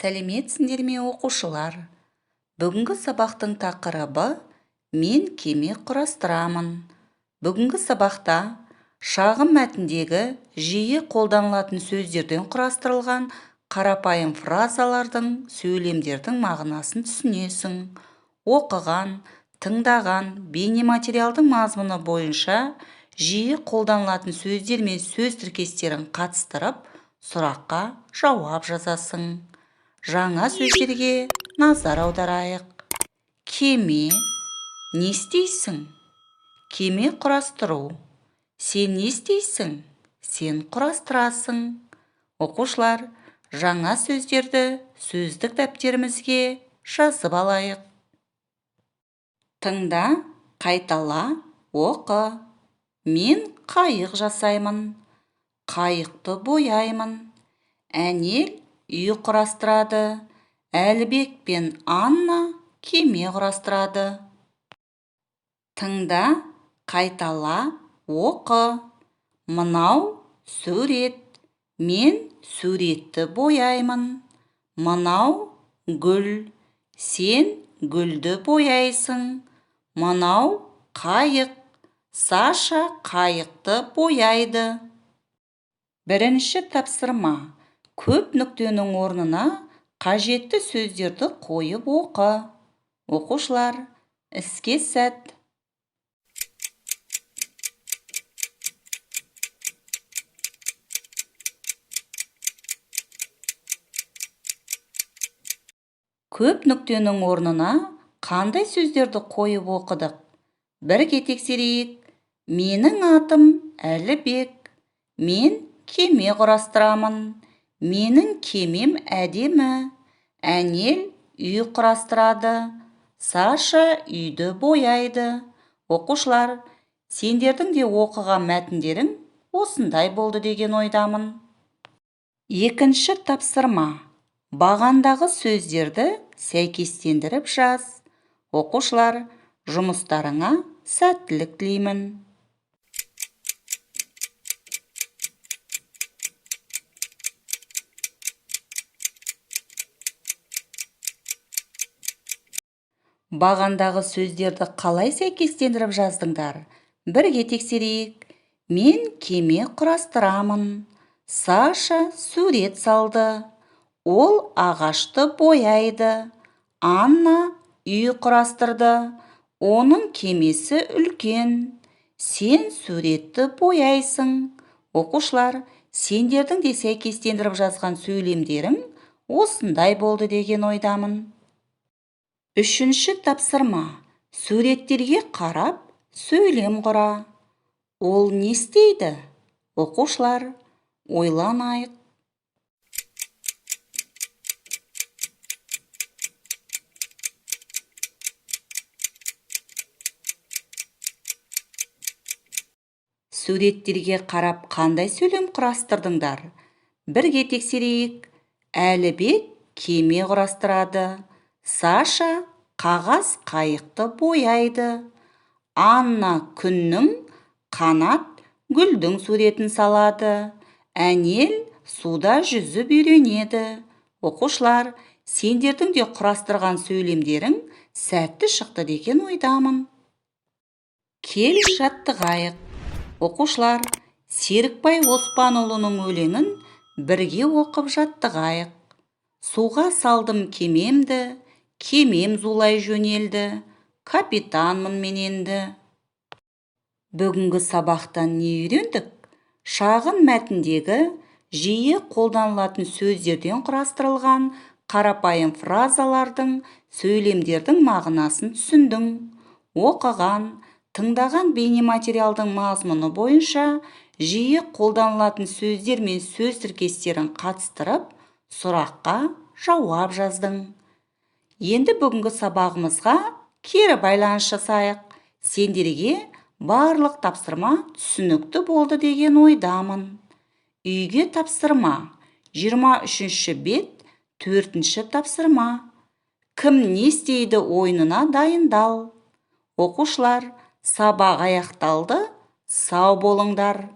Сәлеметсіңдер ме оқушылар? Бүгінгі сабақтың тақырыбы «Мен кеме құрастырамын». Бүгінгі сабақта шағын мәтіндегі жиі қолданылатын сөздерден құрастырылған қарапайым фразалардың, сөйлемдердің мағынасын түсінесің. Оқыған, тыңдаған бейнематериалдың мазмұны бойынша жиі қолданылатын сөздер мен сөз тіркестерін қатыстырып, сұраққа жауап жазасың. Жаңа сөздерге назар аударайық. Кеме, не істейсің? Кеме құрастыру. Сен не істейсің? Сен құрастырасың. Оқушылар, жаңа сөздерді сөздік дәптерімізге жазып алайық. Тыңда, қайтала, оқы. Мен қайық жасаймын. Қайықты бояймын. Әнел үй құрастырады. Әлібек пен Анна кеме құрастырады. Тыңда, қайтала, оқы. Мынау сурет. Мен суретті бояймын. Мынау гүл. Сен гүлді бояйсың. Мынау қайық. Саша қайықты бояйды. Бірінші тапсырма. Көп нүктенің орнына қажетті сөздерді қойып оқы. Оқушылар, іске сәт. Көп нүктенің орнына қандай сөздерді қойып оқыдық? Бірге тексерейік. Менің атым Әлібек. Мен кеме құрастырамын. Менің кемем әдемі. Әнел үй құрастырады. Саша үйді бояйды. Оқушылар, сендердің де оқыған мәтіндерің осындай болды деген ойдамын. Екінші тапсырма. Бағандағы сөздерді сәйкестендіріп жаз. Оқушылар, жұмыстарыңа сәттілік тілеймін. Бағандағы сөздерді қалай сәйкестендіріп жаздыңдар? Бірге тексерейік. Мен кеме құрастырамын. Саша сурет салды. Ол ағашты бояйды. Анна үй құрастырды. Оның кемесі үлкен. Сен суретті бояйсың. Оқушылар, сендердің де сәйкестендіріп жазған сөйлемдерің осындай болды деген ойдамын. Үшінші тапсырма. Суреттерге қарап, сөйлем құра. Ол не істейді? Оқушылар, ойланайық. Суреттерге қарап қандай сөйлем құрастырдыңдар? Бірге тексерейік. Әлібек кеме құрастырады. Саша қағаз қайықты бояйды. Анна күннің, Қанат гүлдің суретін салады. Әнел суда жүзіп үйренеді. Оқушылар, сендердің де құрастырған сөйлемдерің сәтті шықты деген ойдамын. Кел жаттығайық. Оқушылар, Серікбай Оспанұлының өлеңін бірге оқып жаттығайық. Суға салдым кемемді, кемем зулай жөнелді, капитанмын мен енді. Бүгінгі сабақтан не үйрендік? Шағын мәтіндегі жиі қолданылатын сөздерден құрастырылған қарапайым фразалардың, сөйлемдердің мағынасын түсіндің. Оқыған, тыңдаған бейнематериалдың мазмұны бойынша жиі қолданылатын сөздер мен сөз тіркестерін қатыстырып, сұраққа жауап жаздың. Енді бүгінгі сабағымызға кері байланыс жасайық. Сендерге барлық тапсырма түсінікті болды деген ойдамын. Үйге тапсырма. 23-ші бет, 4-ші тапсырма. Кім не істейді ойынына дайындал. Оқушылар, сабақ аяқталды. Сау болыңдар.